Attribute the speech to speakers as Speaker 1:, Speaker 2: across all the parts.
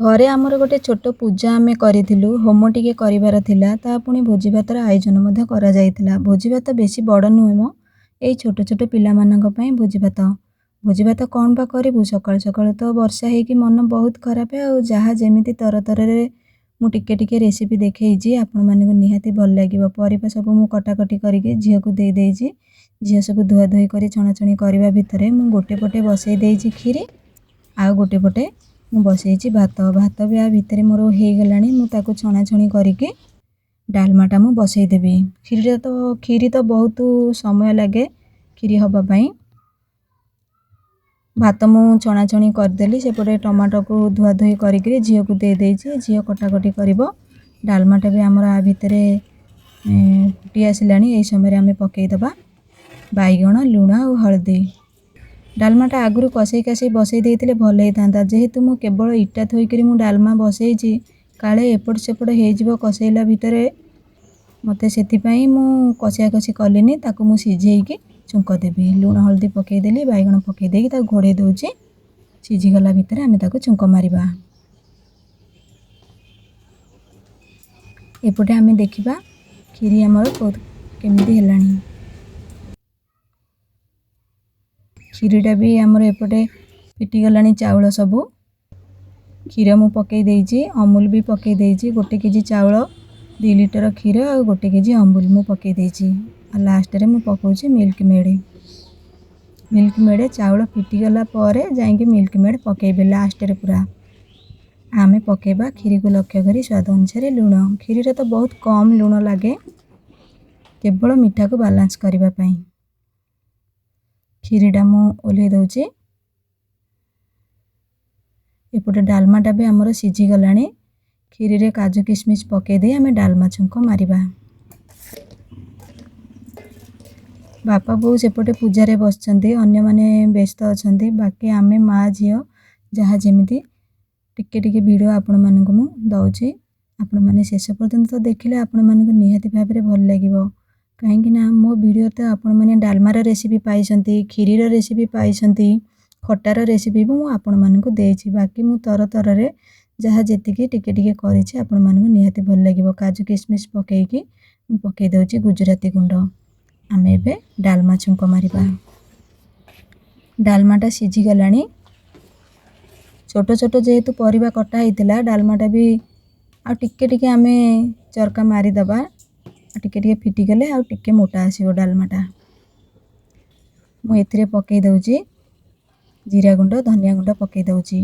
Speaker 1: घरे आमर गोटे छोट पूजा आमे करिथिलु होम टिके करिवार थिला ता पुणी भोजी भातर आयोजन मध्य करा जायतिला। भोजी भात बेसी बड़ नुहे मो एई छोट छोट पिला मानक पई भोजी भात कोन बा करिवु सकाळ सकाळ तो वर्षा हेकी मन बहुत खराब आ जहा जेमिति तरतरे मु टिके टिके रेसिपी देखैछि आपण मानक निहाती भल लागिवो। परिबा सब मु कटाकटी करिके झियो को दे देइछि। झियो सब धुआ धुई करी छणाछणी करिवा भितरे मु गोटे पटे बसई देइछि खीरी आ गोटे पटे मु बसईछि भात भी आ भितरे मोर हे गलानी मु ताको छणाछणी करिके डालमाटा मु बसई देबी। खीरी तो बहुत समय लागे खीरी हबा पई। भात मु छणाछणी कर देली सेपटे टमाटो को धुआ धुई करिके झियो को दे देइछि। झियो कटाकटी करिवो डालमाटा भी हमर आ भितरे फुटी आसिलानी। एई समय रे आमे पकेई दबा बाईगण लूण और हळदी। डालमाटा आगुरु कसई कासई बसई देइतिले भल हेइतांता जेहेतु मु केवल इटा थोई करी मु डालमा बसईछि काळे एपट सेपट हेइजिवो कसईला भितरे मते सेति पई मु कसिया कसी कलिनी ताकू मु सिझेइकी चुंक देबी। लूण हळदी पकेई देली बाईगण पकेई देकी ताकू घोड़े दउछि सिझी गला भितरे आमे ताकू चुंक मारिबा। एपटे आमे देखिबा खीरी हमर केमिति हेलानी। खीरीटा भी हमर एपटे फिटी गलानी चावल सबू। खीर मु पकेई देइछि अमूल भी पकेई देइछि। गोटे केजी चावल 2 लीटर खीर और गोटे केजी अमूल मु पकेई देइछि। आ लास्ट रे मु पकोछि मिल्क मेड चावल फिटी गला परे जाइके मिल्क मेड पकेइबे लास्ट रे पूरा। आमे पकेबा खीरी को लक्ष्य करी स्वाद अनुसार लूण। खीरी रे तो बहुत कम लूण लागे केवल मीठा को बैलेंस करिबा पई। खीरीटा मु ओले दउछि। एपटे डालमाटा भी हमर सिझी गलानी। खीरी रे काजू किशमिश पकेई दे आमे डालमा छुंक मारिबा। बापा बो सेपटे पूजा रे बसचंती अन्य माने व्यस्त अछंती बाकी आमे माँ झियो जहा जेमिति टिके टिके वीडियो आपण मानक मु दउछि। आपण माने शेष पर्यंत तो देखिले आपण मानक निहाती भाबरे भल लागिवो काहेकि ना मो वीडियो ते आपण माने डालमा रे रेसिपी पाइसंती खीरी रे रेसिपी पाइसंती खटार रेसिपी भी मु आपण मानक देछि। बाकी मु तर रे जहा जेतिकी टिके टिके करिछि आपण मानक निहाती भल लागिवो। काजू किशमिश पकेइकी मु पकेई दउछि गुजराती गुंड। आमे एबे डालमा छुंक मारिबा। डालमाटा सिझी गलानी। छोट छोट जेहेतु परिबा कटा हेतिला डालमाटा भी आ टिके टिके आमे चरका मारी दबा टिके टिके फिटी गले आ टिके मोटा आसीबो डालमाटा। मु एथिरे पकेई दउछि जीरा गुंड धनिया गुंड पकेई दउछि।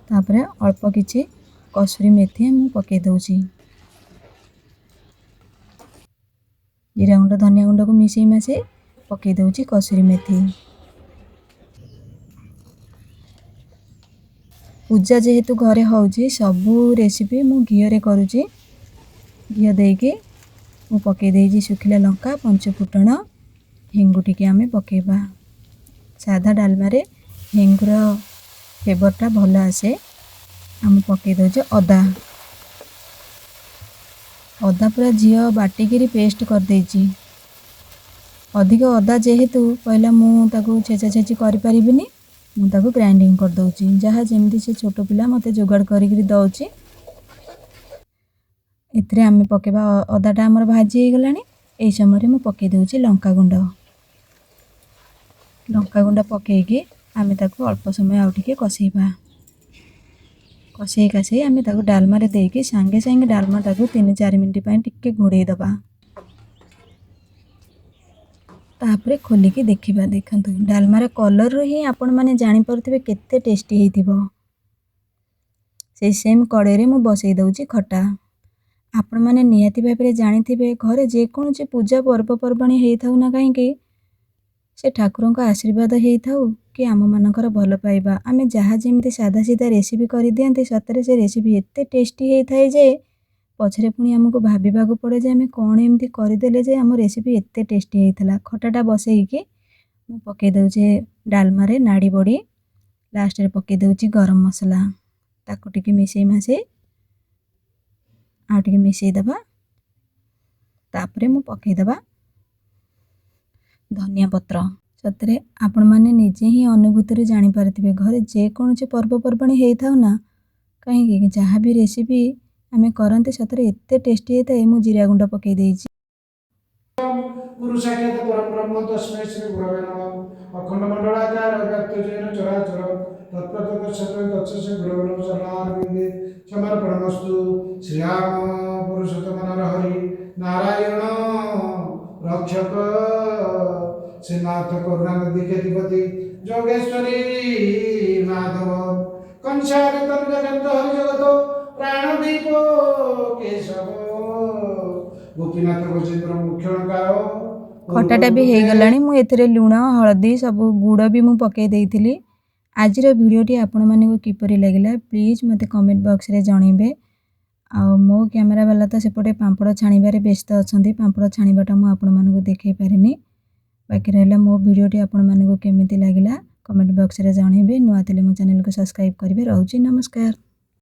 Speaker 1: तापरे अल्प किछि कसूरी मेथी मु पकेई दउछि। जीरा गुंड धनिया गुंड को मिसेई मासे पकेई दउछि कसूरी मेथी। पूजा जेहेतु घरे होउछि सबु रेसिपी मु घियो रे करूछि। घियो देके मु पकेई देइछि सुखिला लंका पंच फुटण हेंगु टिके आमे पकेइबा। सादा डालमा रे हेंगुर फ्लेवरटा भल आसे। आमे पकेई दउछि अदा पूरा झियो बाटिकी पेस्ट कर देइछि। अधिक अदा जेहेतु पहला मु ताकू छेचा छेची करि परिबिनी मु ताकू ग्राइंडिंग कर दउछि जहा जेमिति से छोट पिला मते जोगाड़ करिकरी दउछि। इतरे आमे पकेबा अदाटा हमर भाजी हे गलानी। एई समय रे मु पकेई दउछि लंका गुंड पकेइकी आमे ताकू अल्प समय आउ टिके कसेइबा। कसेई कासेई आमे ताकू डालमा रे देके संगे संगे डालमा ताकू 3-4 मिनिट पई टिके घोड़ेई दबा। तापरे खोलिकी देखिबा। देखंतु डालमा रे कलर रो ही आपण माने जानि परथिबे केते टेस्टी हेइतिबो। से सेम कड़े रे मु बसई दउछि खटा। आपण माने निहाती भाबरे जानिथिबे घरे जे कोनोसी पूजा पर्व पर्वणी हेइथाउ ना काहेकि से ठाकुरंक आशीर्वाद हेइथाउ कि आम मानकर भल पाइबा आमे जहा जेमिति सादा सीधा रेसिपी करि दियंती सतरे से रेसिपी एते टेस्टी हेइथाय जे पछरे पुणी हमको भाबिबा को पड़े जे आमे कोन एमती करिदेले जे हम रेसिपी एते टेस्टी हेइथला। खटाटा बसईकी मु पकेई दउछि डालमा रे नाड़ी बड़ी लास्ट रे पकेई दउछि गरम मसला ताको टिके मिसेई मासे आ टिके मिसेई दबा। तापरे मु पकेई दबा धनिया पत्र सतरे आपण माने निजे ही अनुभूति जानीपारे घरे जेकोसी पर्वपर्वाणी होता ना कहीं जहाँ भी रेसिपी आम करते सतरे एत टेस्टी होता है। मुझे जीरा गुंड पकई देइछि।
Speaker 2: गुरु साक्षात परब्रह्म तस्मै श्री गुरवे नमः। अखंड मंडलाकार व्याप्तजेन चराचर तत्प्रतदर्शनं तत्सस्य गुरवे नमः। शरणारविन्दे समर्पणमस्तु। श्रीराम पुरुषोत्तम नरहरि नारायण रक्षक श्रीनाथ करुणानिधि केतिपति जोगेश्वरी माधव कंसारि तनुजगत हरि जगत प्राणदीप केशव गोपीनाथ गजेन्द्र मुख्यणकार
Speaker 1: खटाटा भी हो गलानी। मु एथिरे लुण हलदी सब गुड़ भी मु पकई देइथिली। आजिर भिडियोटी आपण मानक किपरि लगिला प्लीज मते कमेंट बॉक्स रे जणैबे। आ मो कैमरा वाला तो सेपटे पांपड़ छाणीबारे व्यस्त अछंती। पांपड़ छाणीबाटा मु आपण मानक देखै पारिनी। बाकी रहला मो भिडियोटी आपण मानक केमिति लागिला कमेंट बॉक्स रे जणैबे। नुआ थिले मो चैनल को सब्सक्राइब करिवे। रहउची नमस्कार।